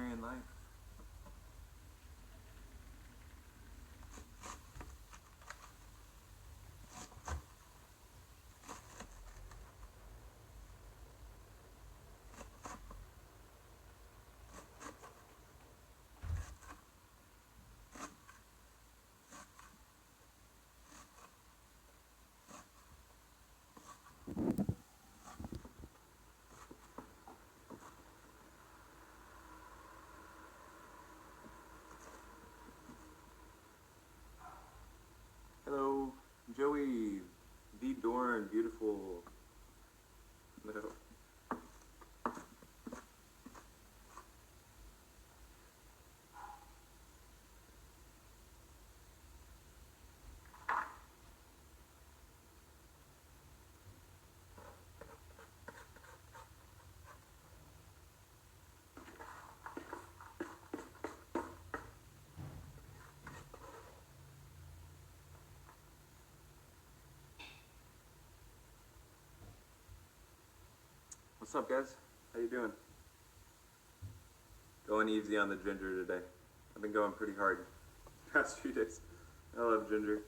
vegetarian life. Hello, Joey, V. Dorn, beautiful. No. What's up, guys? How you doing? Going easy on the ginger today. I've been going pretty hard the past few days. I love ginger.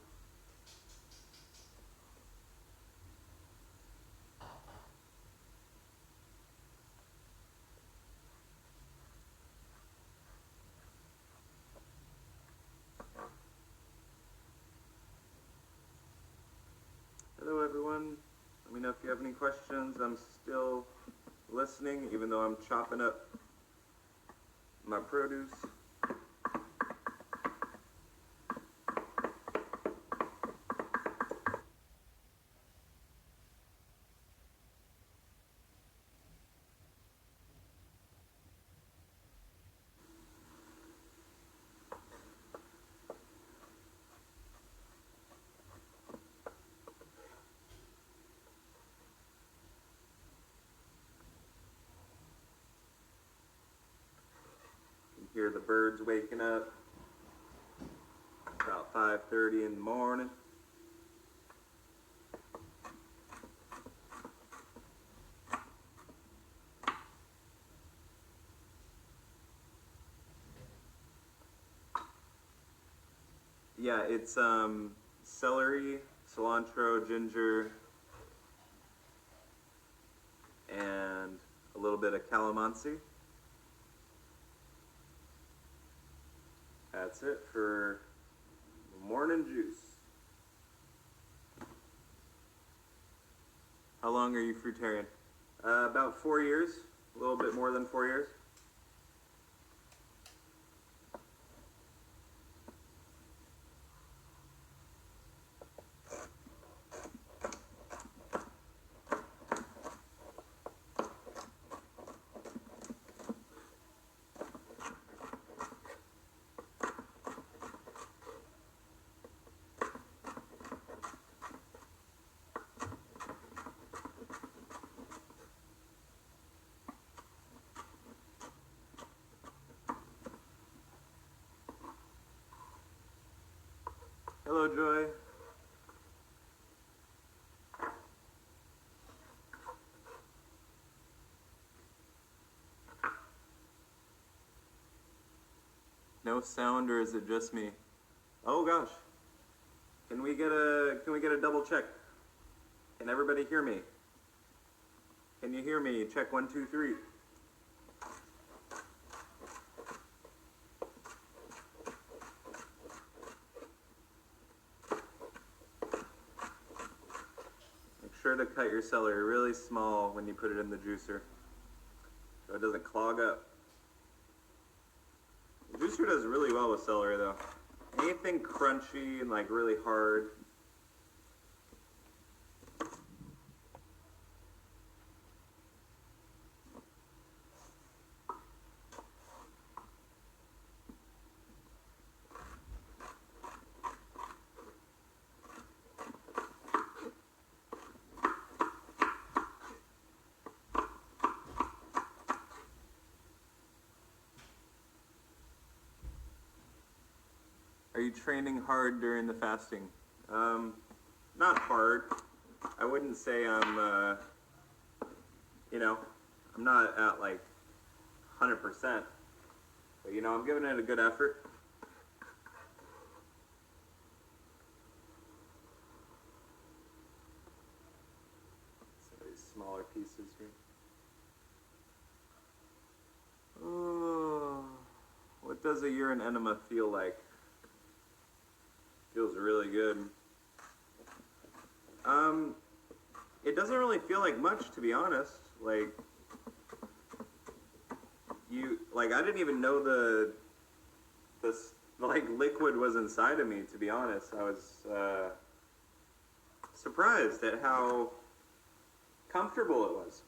Hello, everyone. Let me know if you have any questions. I'm still listening, even though I'm chopping up my produce. You hear the birds waking up about 5:30 in the morning. Yeah, it's celery, cilantro, ginger, and a little bit of calamansi. That's it for morning juice. How long are you fruitarian? About 4 years, a little bit more than 4 years. Hello, Joy. No sound, or is it just me? Oh gosh. Can we get a double check? Can everybody hear me? Can you hear me? Check 1, 2, 3. Make sure to cut your celery really small when you put it in the juicer, so it doesn't clog up. The juicer does really well with celery though. Anything crunchy and like really hard. Are you training hard during the fasting? Not hard. I wouldn't say I'm, I'm not at like 100%, But, you know, I'm giving it a good effort. Some of these smaller pieces here. Oh, what does a urine enema feel like? Feels really good. It doesn't really feel like much, to be honest. Like, I didn't even know this liquid was inside of me, to be honest. I was surprised at how comfortable it was.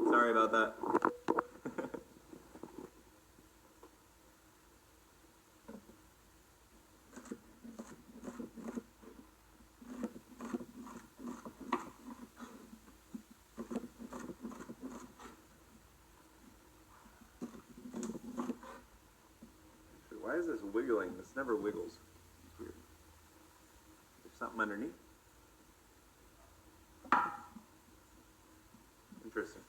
Sorry about that. Why is this wiggling? This never wiggles. It's weird. There's something underneath. Interesting.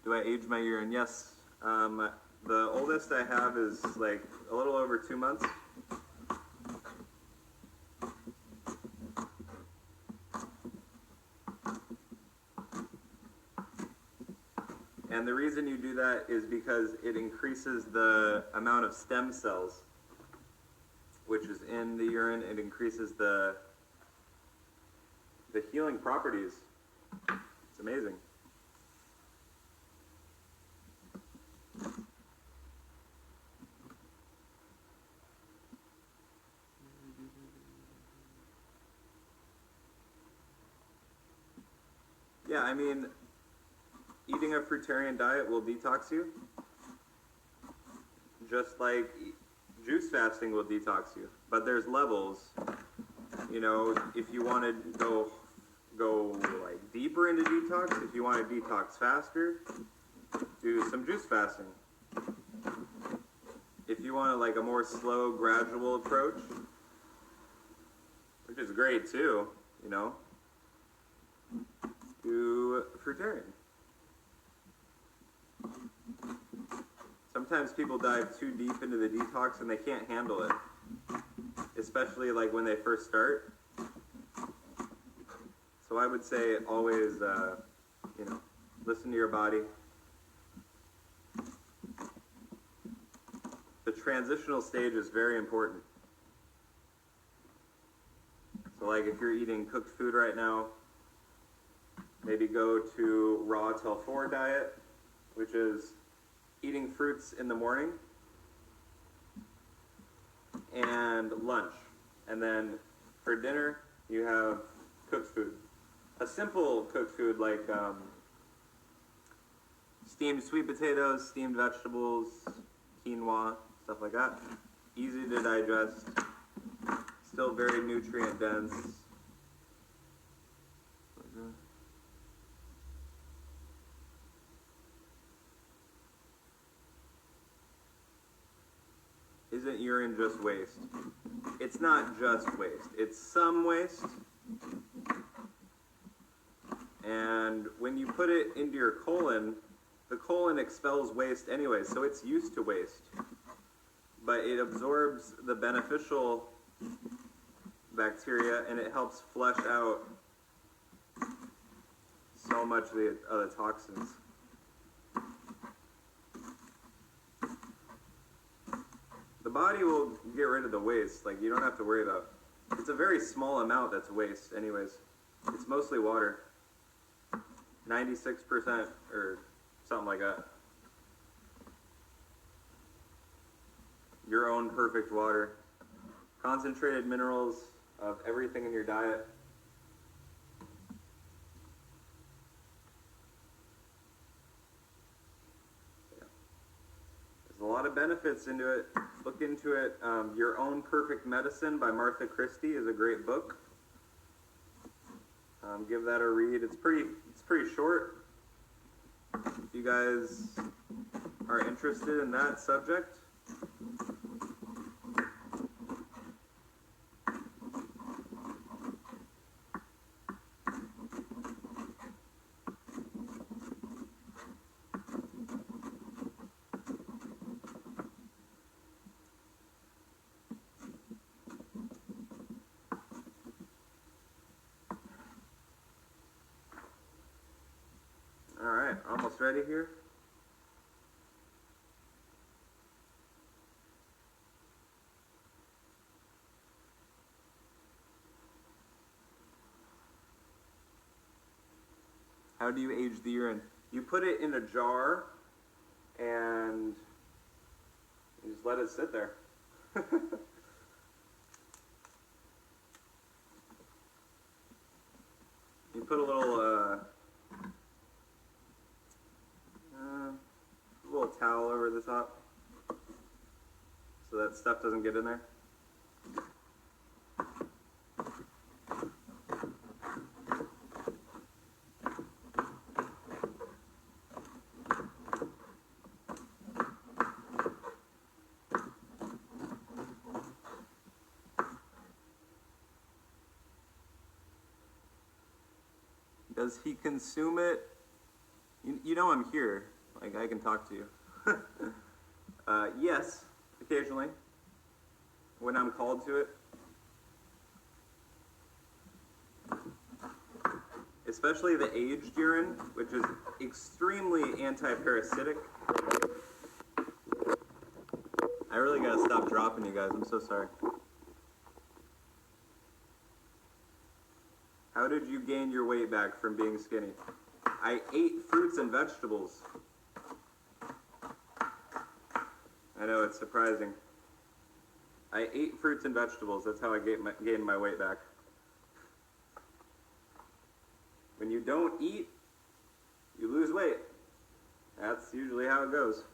Do I age my urine? Yes. The oldest I have is like a little over 2 months. And the reason you do that is because it increases the amount of stem cells, which is in the urine. It increases the healing properties. It's amazing. Yeah, I mean, eating a fruitarian diet will detox you, just like juice fasting will detox you. But there's levels. You know, if you want to go like deeper into detox, if you want to detox faster, do some juice fasting. If you want like a more slow, gradual approach, which is great too, you know, do fruitarian. Sometimes people dive too deep into the detox and they can't handle it, especially like when they first start. So I would say always, you know, listen to your body. The transitional stage is very important. So like if you're eating cooked food right now, maybe go to raw till 4 diet, which is eating fruits in the morning and lunch. And then for dinner, you have cooked food. A simple cooked food like steamed sweet potatoes, steamed vegetables, quinoa, stuff like that. Easy to digest, still very nutrient dense. Isn't urine just waste? It's not just waste. It's some waste. And when you put it into your colon, the colon expels waste anyway, so it's used to waste. But it absorbs the beneficial bacteria and it helps flush out so much of the other toxins. The body will get rid of the waste, like you don't have to worry about. It's a very small amount that's waste anyways. It's mostly water. 96% or something like that. Your own perfect water. Concentrated minerals of everything in your diet. Yeah. There's a lot of benefits into it. Look into it. Your Own Perfect Medicine by Martha Christie is a great book. Give that a read. It's pretty short. If you guys are interested in that subject. Alright, almost ready here. How do you age the urine? You put it in a jar and you just let it sit there. You put a little towel over the top so that stuff doesn't get in there. Does he consume it? You know I'm here. Like, I can talk to you. Yes, occasionally. When I'm called to it. Especially the aged urine, which is extremely anti-parasitic. I really gotta stop dropping you guys. I'm so sorry. How did you gain your weight back from being skinny? I ate fruits and vegetables. I know, it's surprising. I ate fruits and vegetables. That's how I gained my weight back. When you don't eat, you lose weight. That's usually how it goes.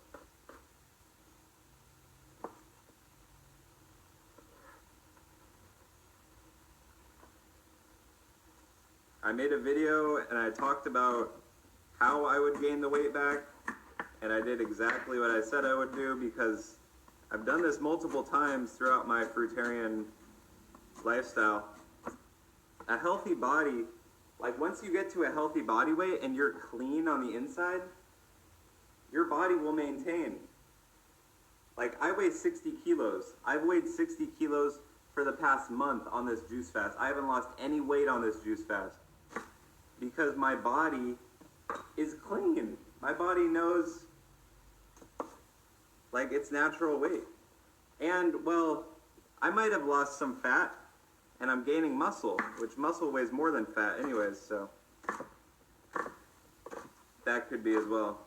I made a video and I talked about how I would gain the weight back, and I did exactly what I said I would do because I've done this multiple times throughout my fruitarian lifestyle. A healthy body, like once you get to a healthy body weight and you're clean on the inside, your body will maintain. Like I weigh 60 kilos. I've weighed 60 kilos for the past month on this juice fast. I haven't lost any weight on this juice fast because my body is clean. My body knows like its natural weight. And well, I might have lost some fat and I'm gaining muscle, which muscle weighs more than fat anyways, so that could be as well.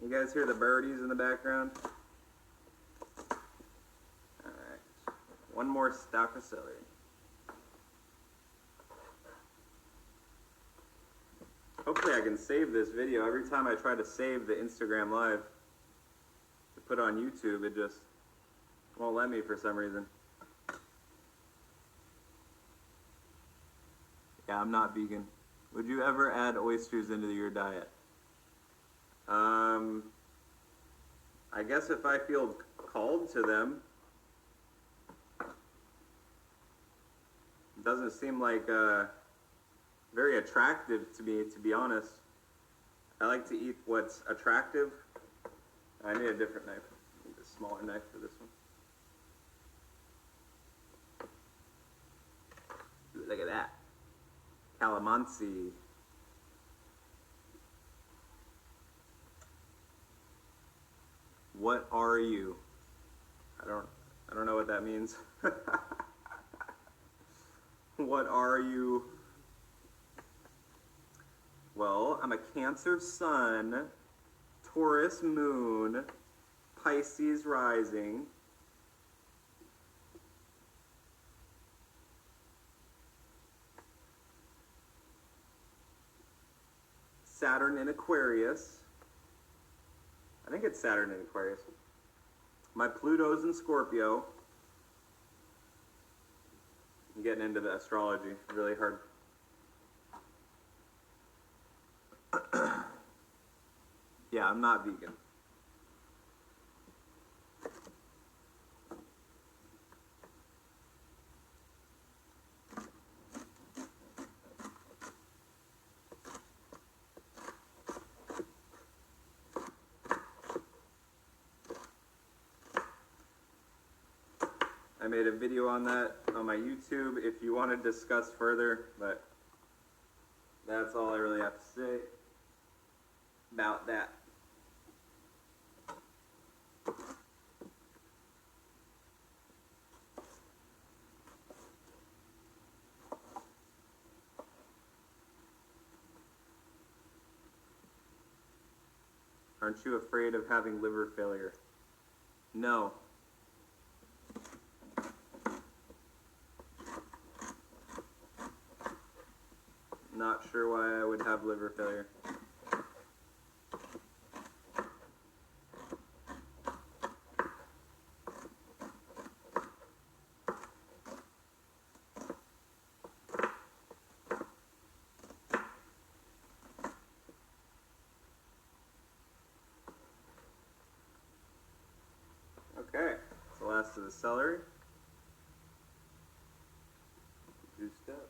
You guys hear the birdies in the background? Alright. One more stalk of celery. Hopefully I can save this video. Every time I try to save the Instagram Live to put on YouTube, it just won't let me for some reason. Yeah, I'm not vegan. Would you ever add oysters into your diet? I guess if I feel called to them. It doesn't seem like very attractive to me, to be honest. I like to eat what's attractive. I need a different knife. I need a smaller knife for this one. Ooh, look at that. Calamansi. What are you? I don't know what that means. What are you? Well, I'm a Cancer sun, Taurus moon, Pisces rising. Saturn in Aquarius. I think it's Saturn in Aquarius. My Pluto's in Scorpio. I'm getting into the astrology really hard. Yeah, I'm not vegan. I made a video on that on my YouTube if you want to discuss further, but that's all I really have to say about that. Aren't you afraid of having liver failure? No. Not sure why I would have liver failure. Okay, it's the last of the celery. Juiced up.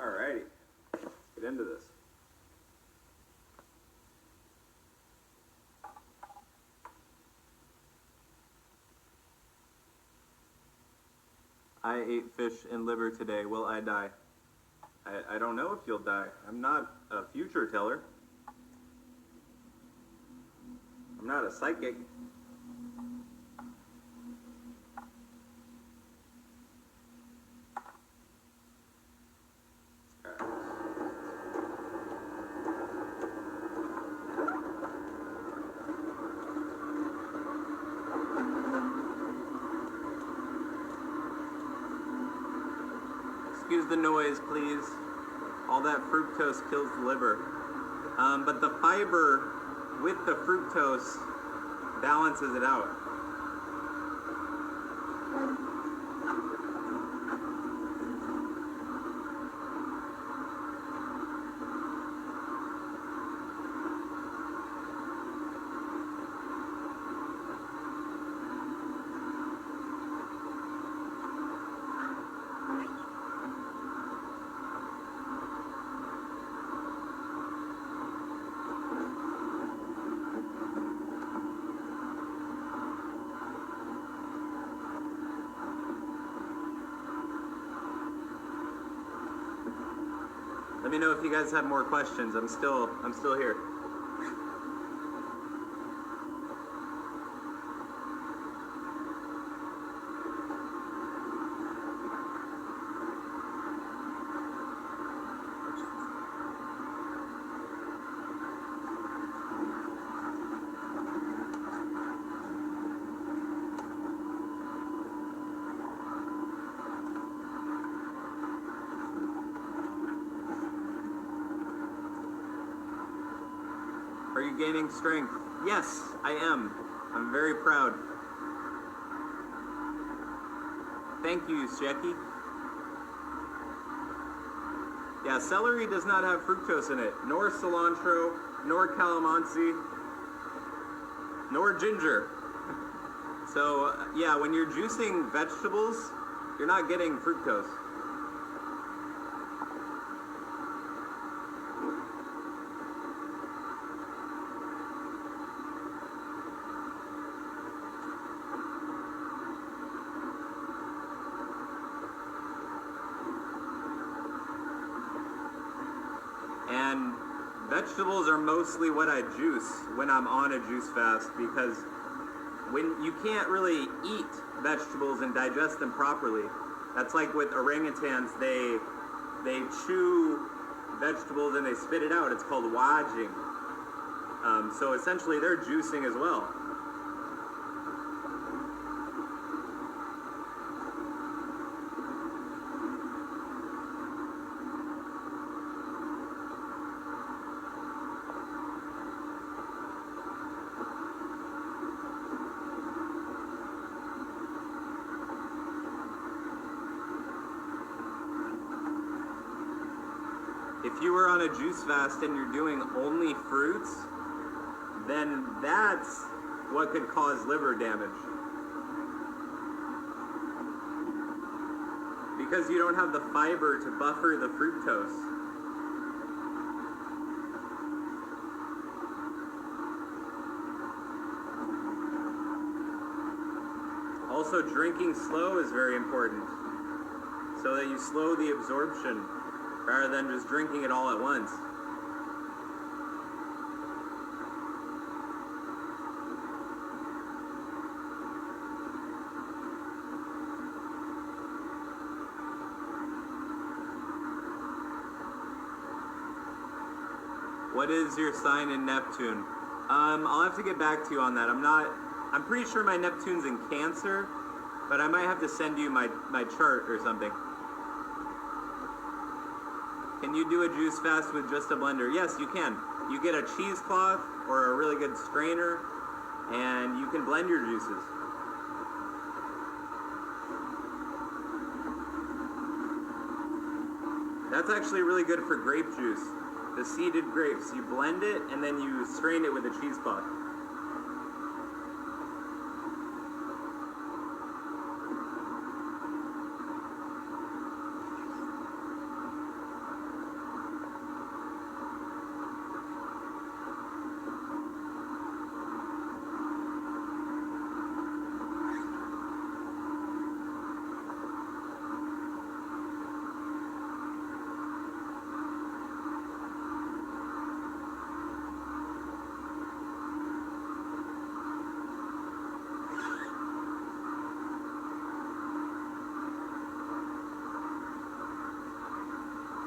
Alrighty, let's get into this. I ate fish and liver today. Will I die? I don't know if you'll die. I'm not a future teller. I'm not a psychic. Excuse the noise, please. All that fructose kills the liver. But the fiber with the fructose balances it out. Let me know if you guys have more questions. I'm still here. Are you gaining strength? Yes, I am. I'm very proud. Thank you, Shecky. Yeah, celery does not have fructose in it, nor cilantro, nor calamansi, nor ginger. So, yeah, when you're juicing vegetables, you're not getting fructose. And vegetables are mostly what I juice when I'm on a juice fast, because when you can't really eat vegetables and digest them properly, That's like with orangutans, they chew vegetables and they spit it out. It's called wajing. So essentially they're juicing as well. If you were on a juice fast and you're doing only fruits, then that's what could cause liver damage. Because you don't have the fiber to buffer the fructose. Also, drinking slow is very important, so that you slow the absorption rather than just drinking it all at once. What is your sign in Neptune? I'll have to get back to you on that. I'm pretty sure my Neptune's in Cancer, but I might have to send you my chart or something. Can you do a juice fast with just a blender? Yes, you can. You get a cheesecloth or a really good strainer, and you can blend your juices. That's actually really good for grape juice. The seeded grapes. You blend it, and then you strain it with a cheesecloth.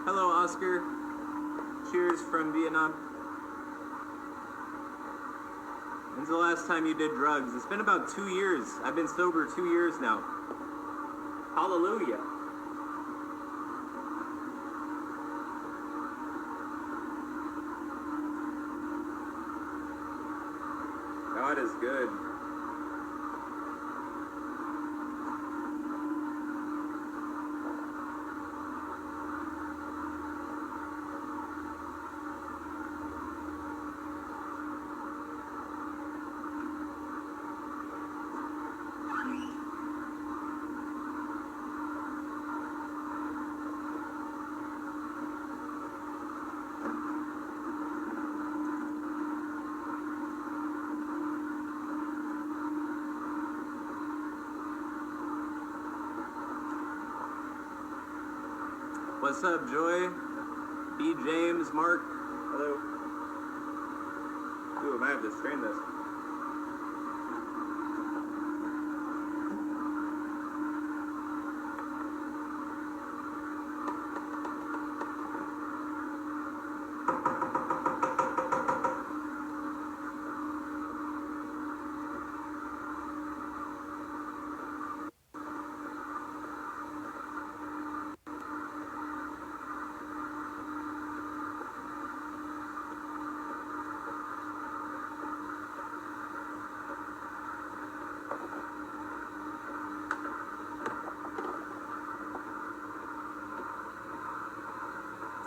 Hello, Oscar. Cheers from Vietnam. When's the last time you did drugs? It's been about 2 years. I've been sober 2 years now. Hallelujah. God is good. What's up, Joy? B. James, Mark. Hello. Ooh, I might have to strain this.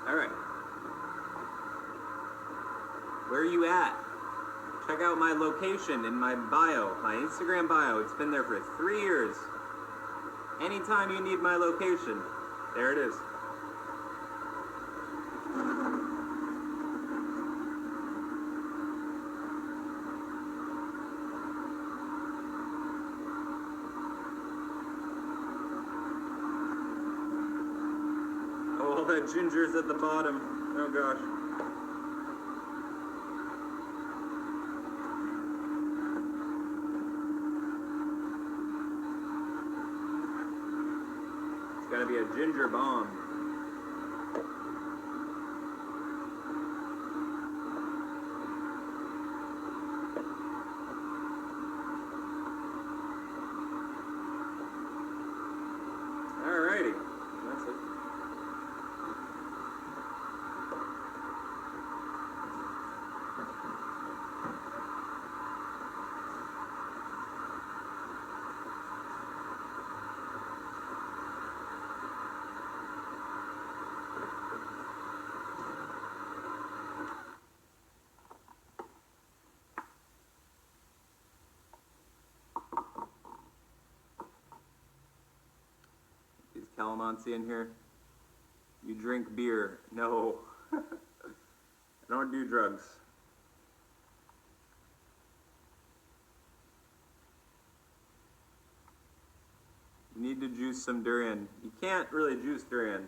Alright. Where are you at? Check out my location in my bio, my Instagram bio. It's been there for 3 years. Anytime you need my location, there it is. Oh, all that ginger's at the bottom. Oh gosh. be a ginger bomb. Alrighty, that's it. Is Calamansi in here? You drink beer? No. I don't do drugs. You need to juice some durian. You can't really juice durian.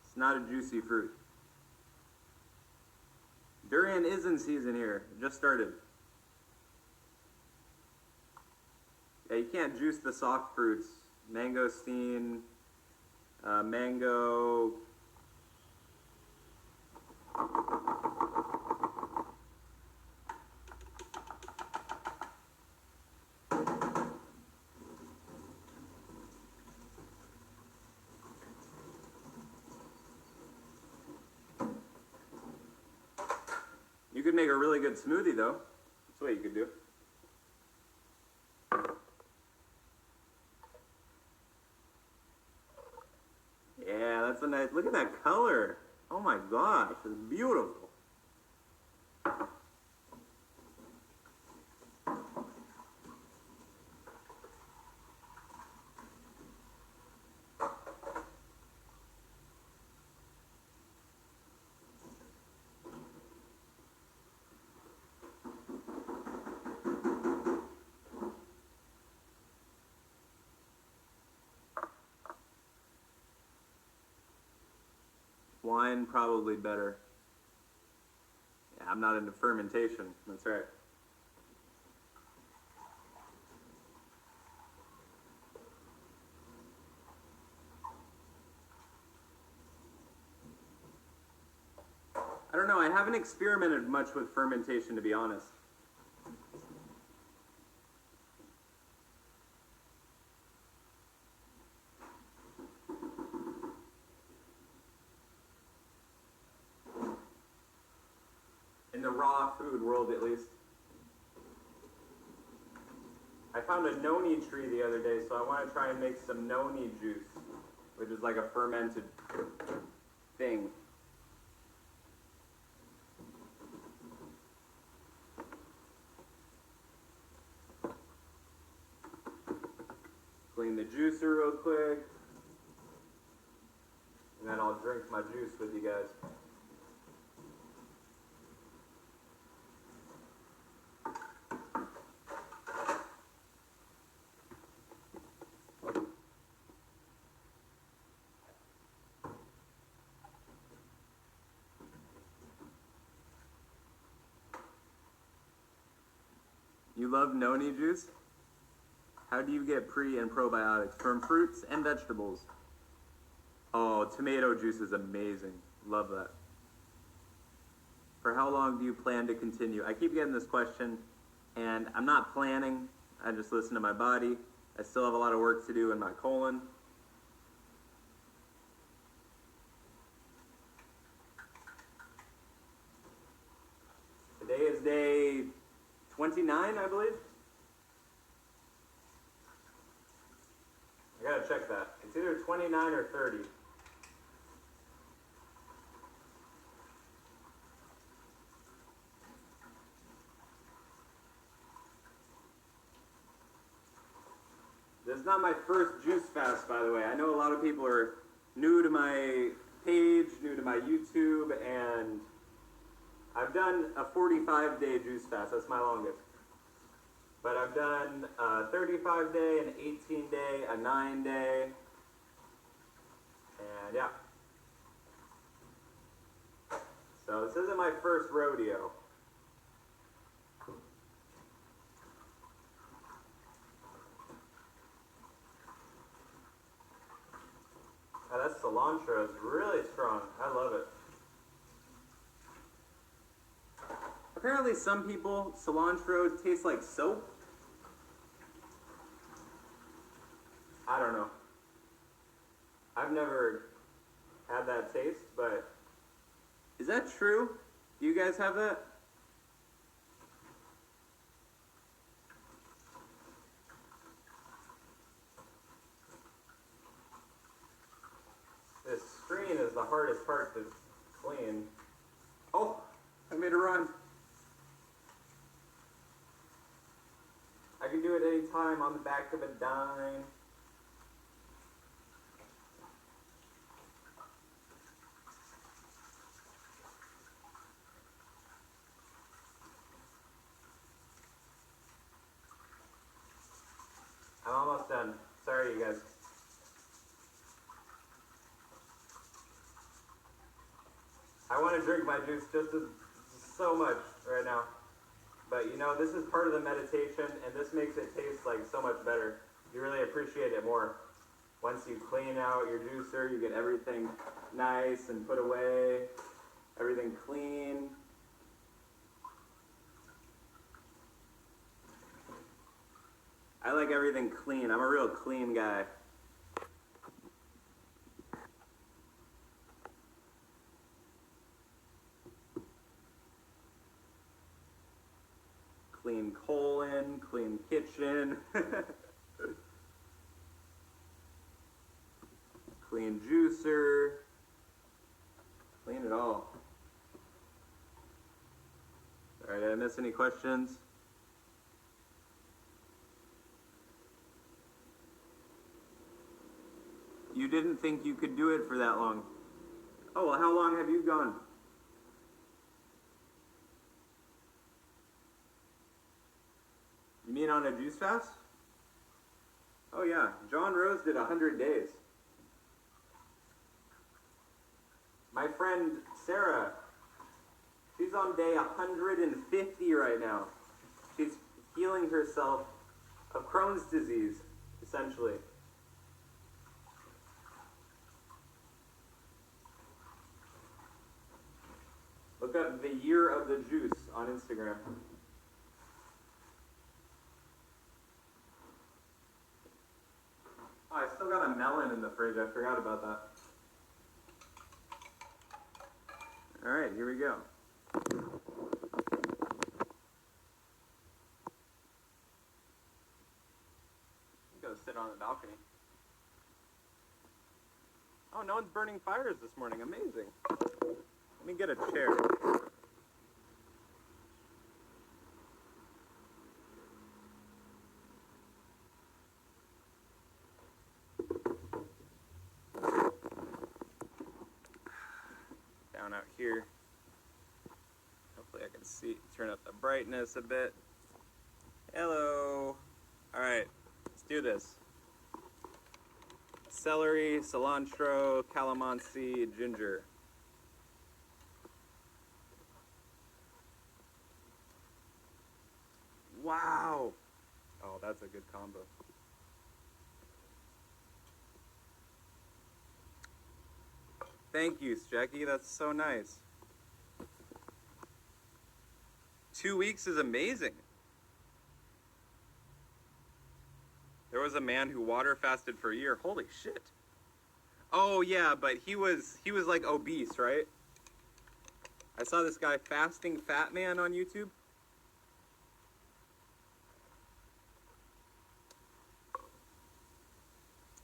It's not a juicy fruit. Durian is in season here. It just started. Yeah, you can't juice the soft fruits. Mangosteen, mango. You could make a really good smoothie though. That's what you could do. Yeah, that's a nice, look at that color. Oh my gosh, it's beautiful. Wine, probably better. Yeah, I'm not into fermentation. That's right. I don't know. I haven't experimented much with fermentation, to be honest. In the raw food world, at least. I found a noni tree the other day, so I want to try and make some noni juice, which is like a fermented thing. Clean the juicer real quick, and then I'll drink my juice with you guys. You love noni juice? How do you get pre and probiotics? From fruits and vegetables. Oh, tomato juice is amazing. Love that. For how long do you plan to continue? I keep getting this question, and I'm not planning. I just listen to my body. I still have a lot of work to do in my colon. Today is day 29, I believe. I gotta check that. It's either 29 or 30. This is not my first juice fast, by the way. I know a lot of people are new to my page, new to my YouTube, and I've done a 45-day juice fast. That's my longest. But I've done a 35-day, an 18-day, a 9-day, and yeah. So this isn't my first rodeo. Oh, that cilantro is really strong. I love it. Apparently some people, cilantro tastes like soap. I don't know. I've never had that taste, but is that true? Do you guys have that? This screen is the hardest part to clean. Oh, I made a run. I can do it anytime on the back of a dime. I'm almost done. Sorry, you guys. I want to drink my juice so much right now. But you know, this is part of the meditation, and this makes it taste like so much better. You really appreciate it more. Once you clean out your juicer, you get everything nice and put away, everything clean. I like everything clean. I'm a real clean guy. Clean colon, clean kitchen. Clean juicer. Clean it all. Alright, did I miss any questions? You didn't think you could do it for that long. Oh, well, how long have you gone? You mean on a juice fast? Oh yeah, John Rose did 100 days. My friend Sarah, she's on day 150 right now. She's healing herself of Crohn's disease, essentially. Look up the year of the juice on Instagram. Oh, I still got a melon in the fridge. I forgot about that. All right, here we go. Go sit on the balcony. Oh, no one's burning fires this morning. Amazing. Let me get a chair. Down out here. Hopefully I can see, turn up the brightness a bit. Hello. All right, let's do this. Celery, cilantro, calamansi, ginger. Wow. Oh, that's a good combo. Thank you, Jackie. That's so nice. 2 weeks is amazing. There was a man who water fasted for a year. Holy shit. Oh yeah, but he was like obese, right? I saw this guy fasting fat man on YouTube.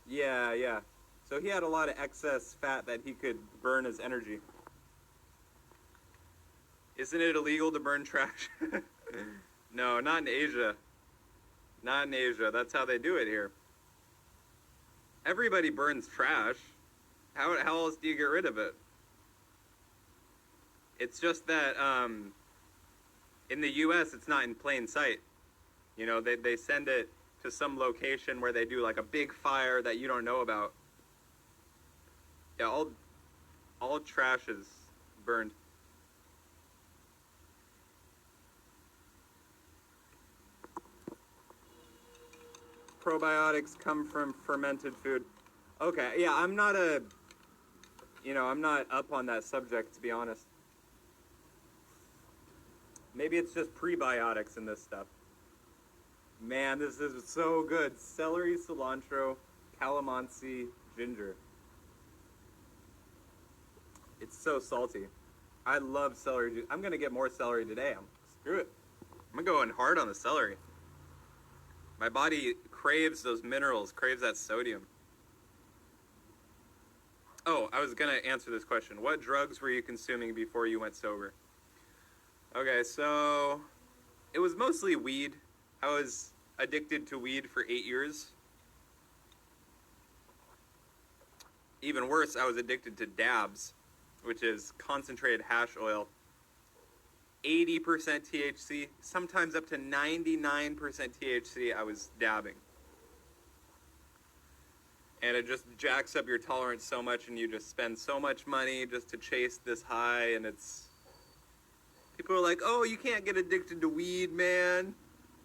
Yeah. So he had a lot of excess fat that he could burn as energy. Isn't it illegal to burn trash? No, not in Asia. Not in Asia. That's how they do it here. Everybody burns trash. How else do you get rid of it? It's just that in the U.S. it's not in plain sight. You know, they send it to some location where they do like a big fire that you don't know about. Yeah, all trash is burned. Probiotics come from fermented food. Okay, yeah, I'm not a I'm not up on that subject, to be honest. Maybe it's just prebiotics in this stuff. Man, this is so good. Celery, cilantro, calamansi, ginger. It's so salty. I love celery juice. I'm gonna get more celery today. Screw it. I'm going hard on the celery. My body craves those minerals, craves that sodium. Oh, I was gonna answer this question. What drugs were you consuming before you went sober? Okay, so it was mostly weed. I was addicted to weed for 8 years. Even worse, I was addicted to dabs, which is concentrated hash oil. 80% THC, sometimes up to 99% THC, I was dabbing. And it just jacks up your tolerance so much, and you just spend so much money just to chase this high, and it's... People are like, oh, you can't get addicted to weed, man.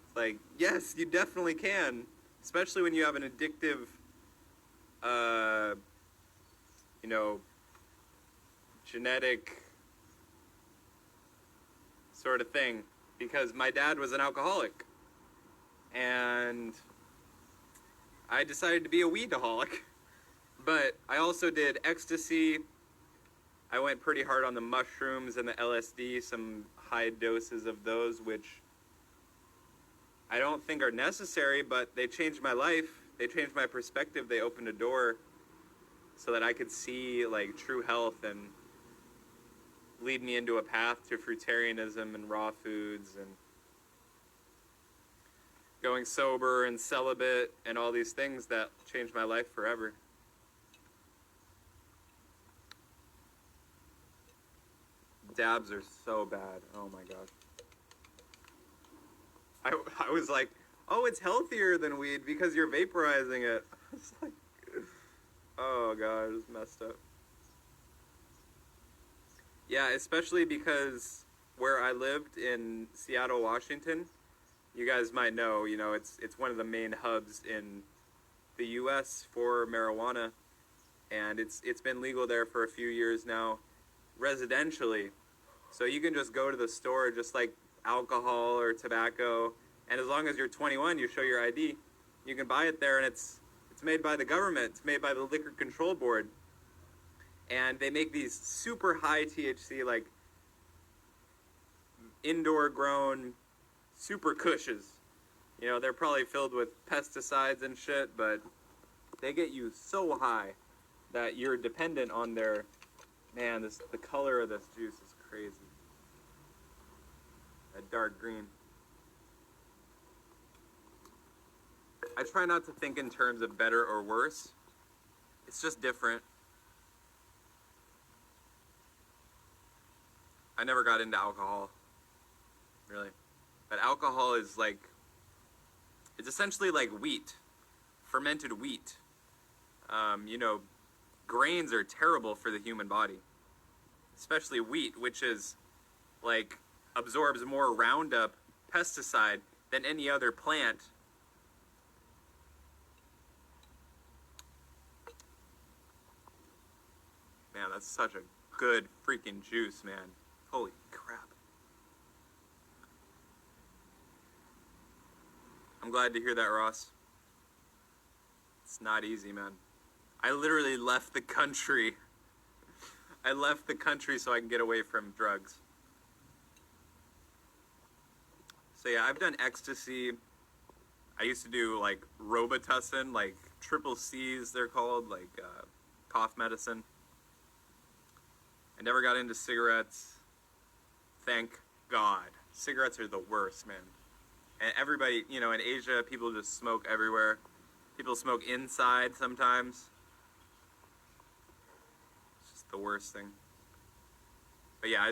It's like, yes, you definitely can. Especially when you have an addictive, genetic sort of thing. Because my dad was an alcoholic. And I decided to be a weedaholic. But I also did ecstasy. I went pretty hard on the mushrooms and the LSD, some high doses of those, which I don't think are necessary, but they changed my life. They changed my perspective. They opened a door so that I could see like true health and lead me into a path to fruitarianism and raw foods and going sober and celibate and all these things that changed my life forever. Dabs are so bad. Oh my gosh. I was like, oh, it's healthier than weed because you're vaporizing it. It's like, oh god, it's messed up. Yeah, especially because where I lived in Seattle, Washington, you guys might know, it's one of the main hubs in the US for marijuana, and it's been legal there for a few years now, residentially. So you can just go to the store just like alcohol or tobacco, and as long as you're 21, you show your ID, you can buy it there, and it's made by the government. It's made by the Liquor Control Board. And they make these super high THC, like indoor grown super cushes. They're probably filled with pesticides and shit, but they get you so high that you're dependent on their... Man, the color of this juice is crazy. That dark green. I try not to think in terms of better or worse. It's just different. I never got into alcohol, really. But alcohol is like, it's essentially like wheat, fermented wheat. Grains are terrible for the human body, especially wheat, which is like absorbs more Roundup pesticide than any other plant. Man, that's such a good freaking juice, man. Holy crap. I'm glad to hear that, Ross. It's not easy, man. I literally left the country. I left the country so I can get away from drugs. So yeah, I've done ecstasy. I used to do like Robitussin, like triple C's they're called, like cough medicine. I never got into cigarettes. Thank God. Cigarettes are the worst, man. And everybody, in Asia, people just smoke everywhere. People smoke inside sometimes. It's just the worst thing. But yeah,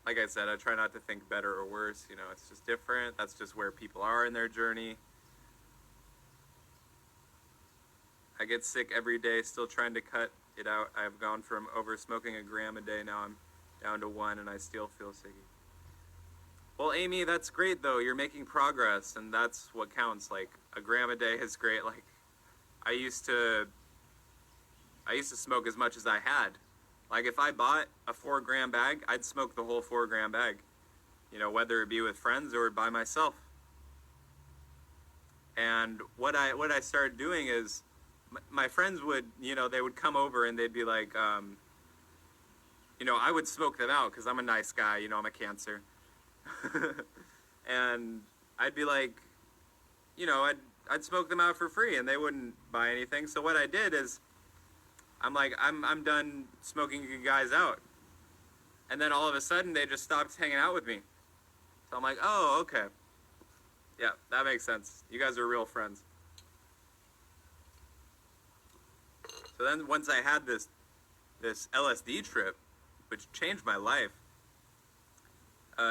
like I said, I try not to think better or worse. It's just different. That's just where people are in their journey. I get sick every day, still trying to cut it out. I've gone from over smoking a gram a day, now I'm down to 1, and I still feel sicky. Well, Amy, that's great, though. You're making progress, and that's what counts. Like, a gram a day is great. Like, I used to smoke as much as I had, Like if I bought a 4 gram bag, I'd smoke the whole 4 gram bag. You know, whether it be with friends or by myself. And what I started doing is, my friends would, you know, they would come over and they'd be like, you know, I would smoke them out because I'm a nice guy. You know, I'm a Cancer, and I'd be like, you know, I'd smoke them out for free, and they wouldn't buy anything. So what I did is, I'm like, I'm done smoking you guys out, and then all of a sudden they just stopped hanging out with me. So I'm like, oh, okay, yeah, that makes sense. You guys are real friends. So then once I had this LSD trip, which changed my life,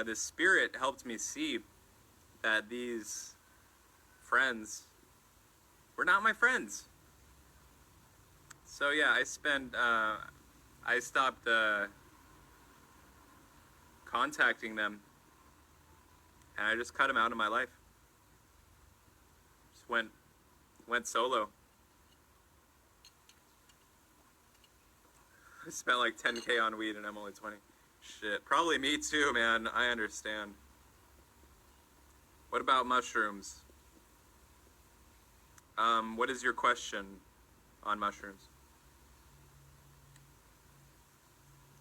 this spirit helped me see that these friends were not my friends. So yeah, I stopped contacting them, and I just cut them out of my life. Just went solo. I spent like 10K on weed and I'm only 20. Shit, probably me too, man. I understand. What about mushrooms? What is your question on mushrooms?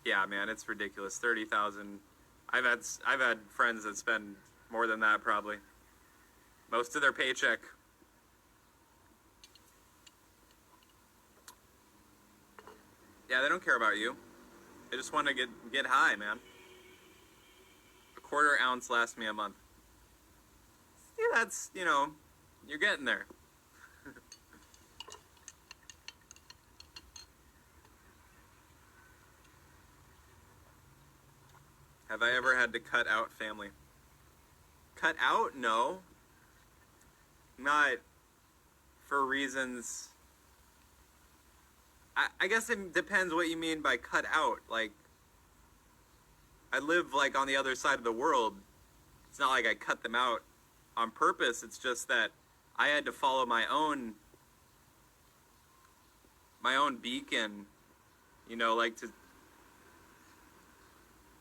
Yeah, man, it's ridiculous. 30,000. I've had friends that spend more than that probably. Most of their paycheck. Yeah, they don't care about you. They just want to get high, man. A 1/4 ounce lasts me a month. Yeah, that's, you know, you're getting there. Have I ever had to cut out family? Cut out? No. Not for reasons. I guess it depends what you mean by cut out. Like, I live like on the other side of the world. It's not like I cut them out on purpose. It's just that I had to follow my own beacon, you know, like to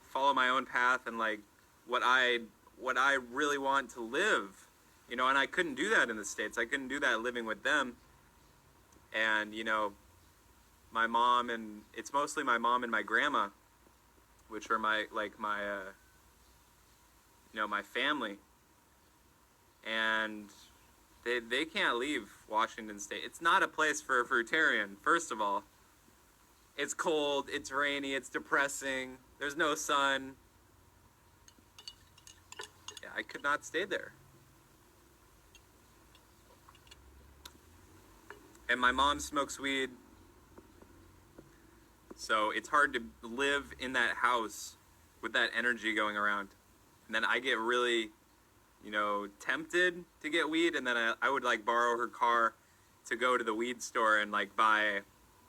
follow my own path and like what I really want to live, you know, and I couldn't do that in the States. I couldn't do that living with them. And, you know, my mom, and it's mostly my mom and my grandma, which are my you know, my family. And they can't leave Washington State. It's not a place for a fruitarian, first of all. It's cold, it's rainy, it's depressing, there's no sun. Yeah, I could not stay there. And my mom smokes weed, so it's hard to live in that house with that energy going around. And then I get really, you know, tempted to get weed, and then I would like borrow her car to go to the weed store and like buy,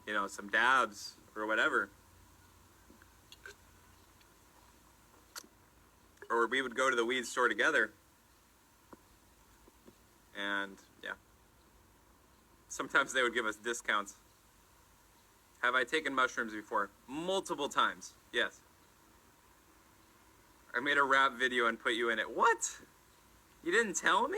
you know, some dabs or whatever. Or we would go to the weed store together. And yeah. Sometimes they would give us discounts. Have I taken mushrooms before? Multiple times, yes. I made a rap video and put you in it. What? You didn't tell me?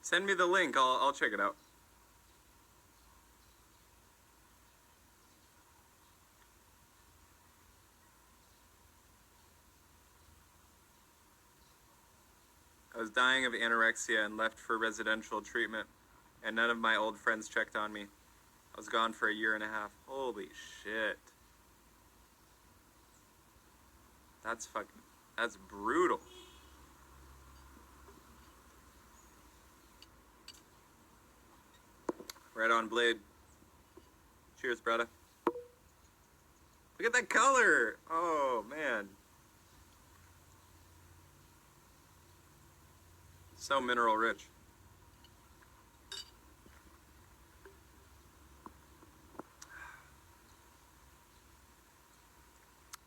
Send me the link, I'll check it out. I was dying of anorexia and left for residential treatment, and none of my old friends checked on me. I was gone for 1.5 years. Holy shit. That's brutal. Right on, Blade. Cheers, brother. Look at that color. Oh, man. So mineral rich.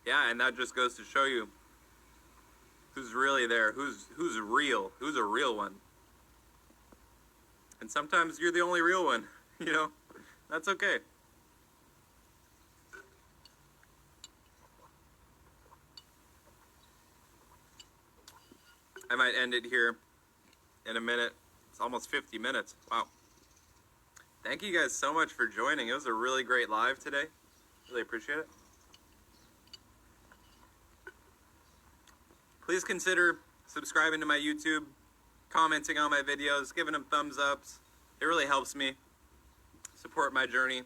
Yeah, and that just goes to show you who's really there, who's real, who's a real one. And sometimes you're the only real one, you know? That's okay. I might end it here in a minute. It's almost 50 minutes. Wow. Thank you guys so much for joining. It was a really great live today. Really appreciate it. Please consider subscribing to my YouTube, commenting on my videos, giving them thumbs ups. It really helps me support my journey.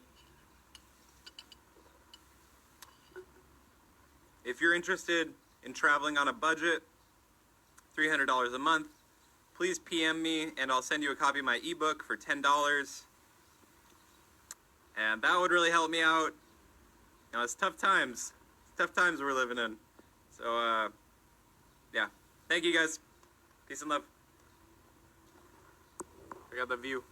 If you're interested in traveling on a budget, $300 a month, please PM me and I'll send you a copy of my ebook for $10. And that would really help me out. You know, it's tough times. It's tough times we're living in. So, yeah. Thank you guys. Peace and love. I got the view.